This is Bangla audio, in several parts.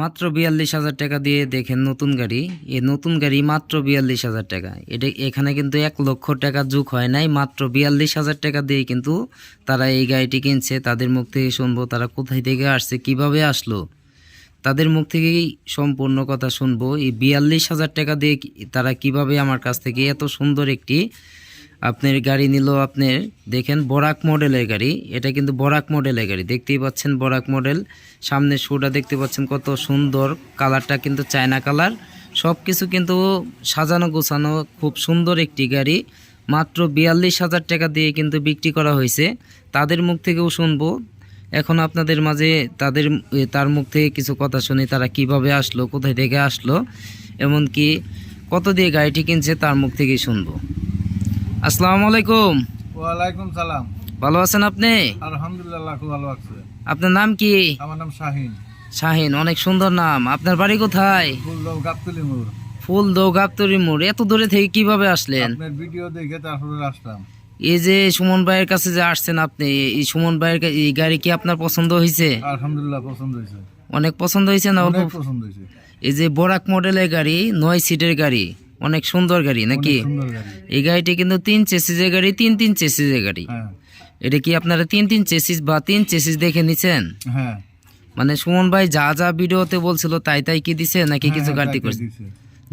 মাত্র ৪২,০০০ টাকা দিয়ে দেখেন নতুন গাড়ি। এই নতুন গাড়ি মাত্র ৪২,০০০ টাকা। এটা এখানে কিন্তু ১,০০,০০০ টাকা যোগ হয় নাই, মাত্র ৪২,০০০ টাকা দিয়ে কিন্তু তারা এই গাড়িটি কিনছে। তাদের মুখ থেকে শুনবো তারা কোথায় থেকে আসছে, কিভাবে আসলো, তাদের মুখ থেকেই সম্পূর্ণ কথা শুনবো। এই ৪২,০০০ টাকা দিয়ে তারা কিভাবে আমার কাছ থেকে এত সুন্দর একটি আপনার গাড়ি নিল। আপনার দেখেন বরাক মডেলের গাড়ি, এটা কিন্তু বরাক মডেলের গাড়ি, দেখতেই পাচ্ছেন বরাক মডেল। সামনে শোটা দেখতে পাচ্ছেন কত সুন্দর, কালারটা কিন্তু চায়না কালার, সব কিছু কিন্তু সাজানো গোছানো, খুব সুন্দর একটি গাড়ি। মাত্র ৪২,০০০ টাকা দিয়ে কিন্তু বিক্রি করা হয়েছে। তাদের মুখ থেকেও শুনবো এখন আপনাদের মাঝে, তার মুখ থেকে কিছু কথা শুনি, তারা কিভাবে আসলো, কোথায় থেকে আসলো, এমনকি কত দিয়ে গাড়িটি কিনছে তার মুখ থেকেই শুনবো। আসসালামু আলাইকুম। ওয়ালাইকুম সালাম। ভালো আছেন আপনি? আলহামদুলিল্লাহ, খুব ভালো আছে। আপনার নাম কি? আমার নাম শাহিন। শাহিন, অনেক সুন্দর নাম। আপনার বাড়ি কোথায়? ফুলদৌ গাবতলী মোড়। ফুলদৌ গাবতলী মোড়। এত দূরে থেকে কিভাবে আসলেন? আপনার ভিডিও দেখে তারপরে আসলাম। এই যে সুমন ভাইয়ের কাছে যে আসছেন আপনি, এই সুমন ভাইয়ের এই গাড়ি কি আপনার পছন্দ হয়েছে? আলহামদুলিল্লাহ পছন্দ হয়েছে। অনেক পছন্দ হয়েছে না? অনেক পছন্দ হয়েছে। এই যে বরাক মডেলের গাড়ি, ৯ সিটের গাড়ি, অনেক সুন্দর গাড়ি নাকি? সুন্দর গাড়ি। এই গাড়িটি কিন্তু ৩ চেসিসের গাড়ি, তিন চেসিসের গাড়ি। হ্যাঁ এটা কি আপনারা তিন চেসিস বা ৩ চেসিস দেখে নিছেন? হ্যাঁ। মানে সুমন ভাই যা যা ভিডিওতে বলছিল তাই তাই কি দিছে নাকি কিছু ঘাটতি করছে?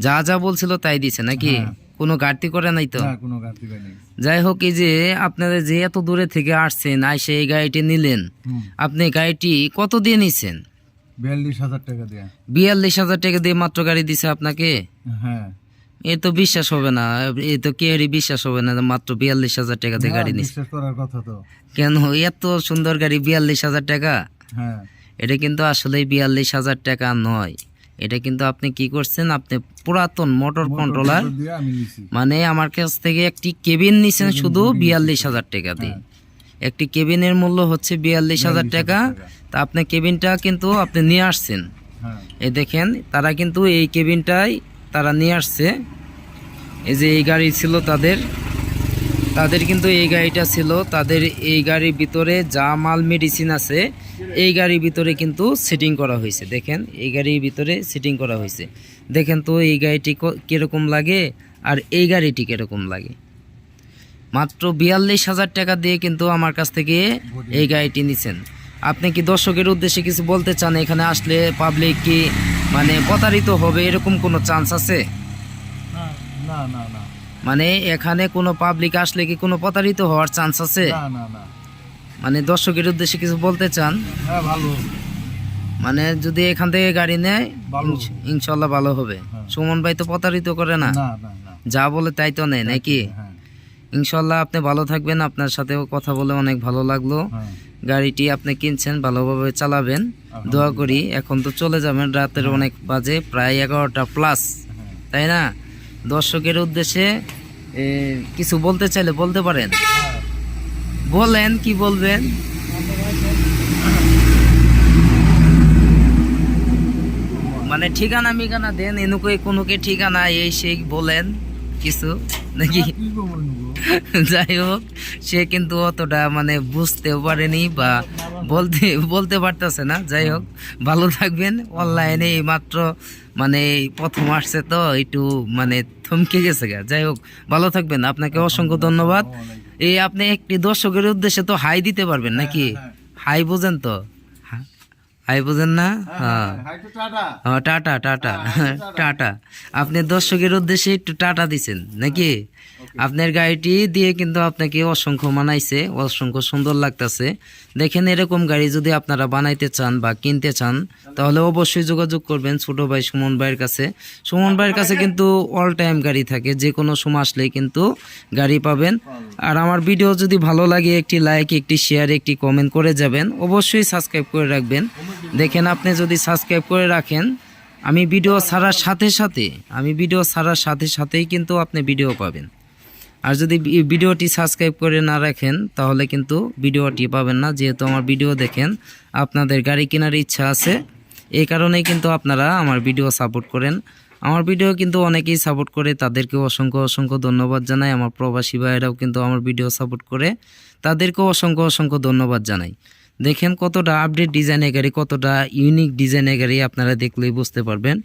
যা যা বলছিল তাই দিছে নাকি? কোনো ঘাটতি করে নাই তো? না, কোনো ঘাটতি করে নাই। যাই হোক, এই যে আপনারা যে এত দূরে থেকে আসছেন, আইসে এই গাড়িটি নিলেন, আপনি গাড়িটি কত দিয়ে নিছেন? ৪২,০০০ টাকা দিয়ে। ৪২,০০০ টাকা দিয়ে মাত্র গাড়ি দিছে আপনাকে? হ্যাঁ। এ তো বিশ্বাস হবে না, এ তো কেউরই বিশ্বাস হবে না মাত্র ৪২,০০০ টাকা দিয়ে গাড়ি নিছে। বিশ্বাস করার কথা তো। কেন, এত সুন্দর গাড়ি ৪২,০০০ টাকা? হ্যাঁ। এটা কিন্তু আসলে ৪২,০০০ টাকা নয়। এটা কিন্তু আপনি কি করছেন, আপনি পুরাতন মোটর কন্ট্রোলার, দিয়ে আমি নিছি। মানে আমার কাছ থেকে একটি কেবিন নিছেন শুধু ৪২,০০০ টাকা দিয়ে। একটি কেবিনের মূল্য হচ্ছে ৪২,০০০ টাকা। তা আপনি কেবিনটা কিন্তু আপনি নিয়ে আসছেন। হ্যাঁ। এই দেখেন, তারা কিন্তু এই কেবিনটাই তারা নিয়ে আসছে। এই যে এই গাড়ি ছিল তাদের কিন্তু এই গাড়িটা ছিল, তাদের এই গাড়ির ভিতরে যা মাল মেডিসিন আছে এই গাড়ির ভিতরে কিন্তু সেটিং করা হয়েছে। দেখেন এই গাড়ির ভিতরে সেটিং করা হয়েছে। দেখেন তো এই গাড়িটি কীরকম লাগে আর এই গাড়িটি কীরকম লাগে। মাত্র ৪২,০০০ টাকা দিয়ে কিন্তু আমার কাছ থেকে এই গাড়িটি নিছেন। আপনি কি দর্শকের উদ্দেশ্যে কিছু বলতে চান? এখানে আসলে পাবলিক কি মানে প্রতারিত হবে এরকম কোনো চান্স আছে? না না না। মানে এখানে কোনো পাবলিক আসলে কি কোনো প্রতারিত হওয়ার চান্স আছে? না না না। মানে দর্শকের উদ্দেশ্যে কিছু বলতে চান? হ্যাঁ, ভালো। মানে যদি এখান থেকে গাড়ি নেয় ইনশাল্লাহ ভালো হবে। সুমন ভাই তো প্রতারিত করে না, না না না। যা বলে তাই তো নেয় নাকি? হ্যাঁ। ইনশাল্লাহ আপনি ভালো থাকবেন। আপনার সাথেও কথা বলে অনেক ভালো লাগলো। গাড়িটি আপনি কিনছেন, ভালোভাবে চালাবেন, দোয়া করি। এখন তো চলে যাবেন, রাতের অনেক বাজে, প্রায় 11টা প্লাস, তাই না? দর্শকের উদ্দেশ্যে কিছু বলতে চাইলে বলতে পারেন, বলেন কি বলবেন? মানে ঠিকানা মিকানা দেন, এনুকে কোনোকে ঠিকানা এই সেই বলেন কিছু নাকি? যাই হোক, সে কিন্তু অতটা মানে বুঝতেও পারেনি বা বলতে পারতেছে না। যাই হোক, ভালো থাকবেন। অনলাইনে এই মাত্র মানে প্রথম আসছে তো একটু মানে থমকে গেছে গা। যাই হোক, ভালো থাকবেন। আপনাকে অসংখ্য ধন্যবাদ। এই আপনি একটি দর্শকের উদ্দেশ্যে তো হাই দিতে পারবেন নাকি? হাই বোঝেন তো? হাই বোঝেন না? হ্যাঁ, টাটা টাটা টাটা। আপনি দর্শকের উদ্দেশ্যে একটু টাটা দিছেন নাকি? আপনার গাড়িটি দিয়ে কিন্তু আপনাকে অসংখ্য মানাইছে, অসংখ্য সুন্দর লাগতেছে। দেখেন, এরকম গাড়ি যদি আপনারা বানাইতে চান বা কিনতে চান তাহলে অবশ্যই যোগাযোগ করবেন ছোট ভাই সুমন ভাইয়ের কাছে। সুমন ভাইয়ের কাছে কিন্তু অল টাইম গাড়ি থাকে, যে কোনো সময় আসলেই কিন্তু গাড়ি পাবেন। আর আমার ভিডিও যদি ভালো লাগে একটি লাইক, একটি শেয়ার, একটি কমেন্ট করে যাবেন। অবশ্যই সাবস্ক্রাইব করে রাখবেন। দেখেন, আপনি যদি সাবস্ক্রাইব করে রাখেন, আমি ভিডিও ছাড়ার সাথে সাথেই কিন্তু আপনি ভিডিও পাবেন। আর যদি ভিডিওটি সাবস্ক্রাইব করে না রাখেন তাহলে কিন্তু ভিডিওটি পাবেন না। যেহেতু আমার ভিডিও দেখেন, আপনাদের গাড়ি কেনার ইচ্ছা আছে, এই কারণেই কিন্তু আপনারা আমার ভিডিও সাপোর্ট করেন। আমার ভিডিও কিন্তু অনেকেই সাপোর্ট করে, তাদেরকেও অসংখ্য ধন্যবাদ জানাই। আমার প্রবাসী ভাইয়েরাও কিন্তু আমার ভিডিও সাপোর্ট করে, তাদেরকেও অসংখ্য ধন্যবাদ জানাই। দেখেন কতটা আপডেট ডিজাইনের গাড়ি, কতটা ইউনিক ডিজাইনের গাড়ি, আপনারা দেখলেই বুঝতে পারবেন।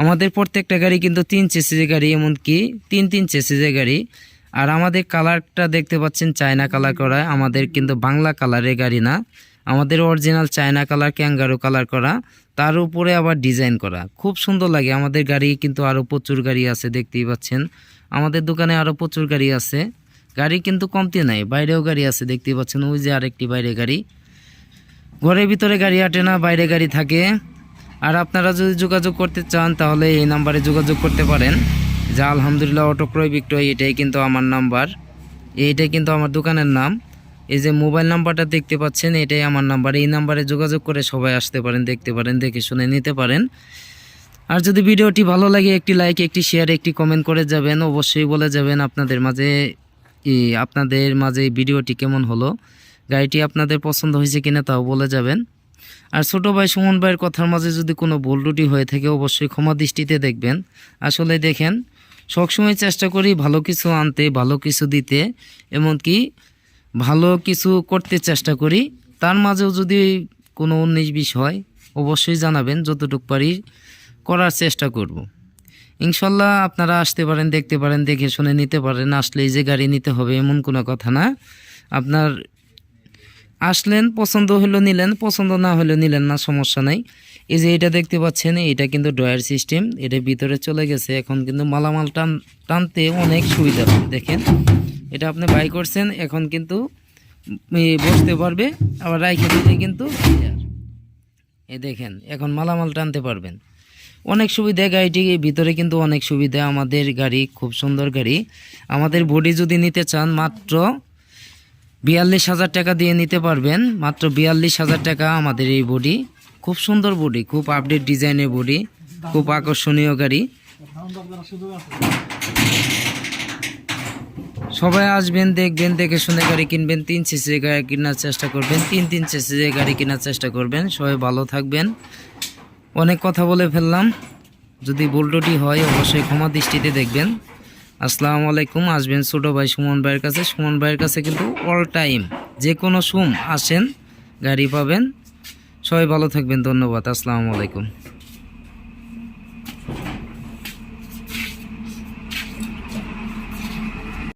আমাদের প্রত্যেকটা গাড়ি কিন্তু 3 চেসিসের গাড়ি, এমনকি 3 চেসিসের গাড়ি। আর আমাদের কালারটা দেখতে পাচ্ছেন চায়না কালার করা, আমাদের কিন্তু বাংলা কালারের গাড়ি না, আমাদের original China colour, kangaroo colour করা, তার উপরে আবার ডিজাইন করা, খুব সুন্দর লাগে। আমাদের গাড়ি কিন্তু আরও প্রচুর গাড়ি আছে, দেখতেই পাচ্ছেন আমাদের দোকানে আরও প্রচুর গাড়ি আছে। গাড়ি কিন্তু কমতি নাই, বাইরেও গাড়ি আছে, দেখতেই পাচ্ছেন ওই যে আরেকটি বাইরে গাড়ি। ঘরের ভিতরে গাড়ি আটে না, বাইরে গাড়ি থাকে। আর আপনারা যদি যোগাযোগ করতে চান তাহলে এই নাম্বারে যোগাযোগ করতে পারেন, যা আলহামদুলিল্লাহ অটো ক্রয় বিক্রয়, এটাই কিন্তু আমার নাম্বার, এইটাই কিন্তু আমার দোকানের নাম। এই যে মোবাইল নাম্বারটা দেখতে পাচ্ছেন এটাই আমার নাম্বার, এই নাম্বারে যোগাযোগ করে সবাই আসতে পারেন, দেখতে পারেন, দেখে শুনে নিতে পারেন। আর যদি ভিডিওটি ভালো লাগে একটি লাইক, একটি শেয়ার, একটি কমেন্ট করে যাবেন, অবশ্যই বলে যাবেন আপনাদের মাঝে এই ভিডিওটি কেমন হলো, গাড়িটি আপনাদের পছন্দ হয়েছে কিনা তাও বলে যাবেন। আর ছোট ভাই সুমন ভাইয়ের কথার মাঝে যদি কোনো ভুল ত্রুটি হয়ে থাকে অবশ্যই ক্ষমা দৃষ্টিতে দেখবেন। আসলে দেখেন সবসময় চেষ্টা করি ভালো কিছু আনতে, ভালো কিছু দিতে, এমনকি ভালো কিছু করতে চেষ্টা করি। তার মাঝেও যদি কোনো 19-20 হয় অবশ্যই জানাবেন, যতটুকু পারি করার চেষ্টা করব। ইনশাল্লাহ আপনারা আসতে পারেন, দেখতে পারেন, দেখে শুনে নিতে পারেন। আসলে এই যে গাড়ি নিতে হবে এমন কোনো কথা না, আপনার আসলেন, পছন্দ হলো নিলেন, পছন্দ না হলে নিলেন না, সমস্যা নাই। এই যে এটা দেখতে পাচ্ছেন এটা কিন্তু ড্রয়ার সিস্টেম, এটা ভিতরে চলে গেছে, এখন কিন্তু মালামাল টানতে অনেক সুবিধা হবে। দেখেন এটা আপনি বাই করছেন, এখন কিন্তু বসতে পারবে, আবার রাইখে দিলে কিন্তু এই দেখেন এখন মালামাল টানতে পারবেন, অনেক সুবিধা। গাড়িটি ভিতরে কিন্তু অনেক সুবিধা, আমাদের গাড়ি খুব সুন্দর গাড়ি। আমাদের বডি যদি নিতে চান মাত্র 42,000 টাকা দিয়ে নিতে পারবেন, মাত্র 42,000 টাকা আমাদের এই বডি। খুব সুন্দর বডি, খুব আপডেট ডিজাইনের বডি, খুব আকর্ষণীয় গাড়ি। সবাই আসবেন, দেখবেন, দেখে শুনে গাড়ি কিনবেন। 3 সিসির গাড়ি কেনার চেষ্টা করবেন, 3 সিসির গাড়ি কেনার চেষ্টা করবেন। সবাই ভালো থাকবেন। অনেক কথা বলে ফেললাম, যদি ভুল ত্রুটি হয় অবশ্যই ক্ষমা দৃষ্টিতে দেখবেন। আসসালামু আলাইকুম। আসবেন ছোট ভাই সুমন ভাইয়ের কাছে, সুমন ভাইয়ের কাছে কিন্তু অল টাইম যে কোনো আসেন গাড়ি পাবেন। সবাই ভালো থাকবেন, ধন্যবাদ, আসসালামু আলাইকুম।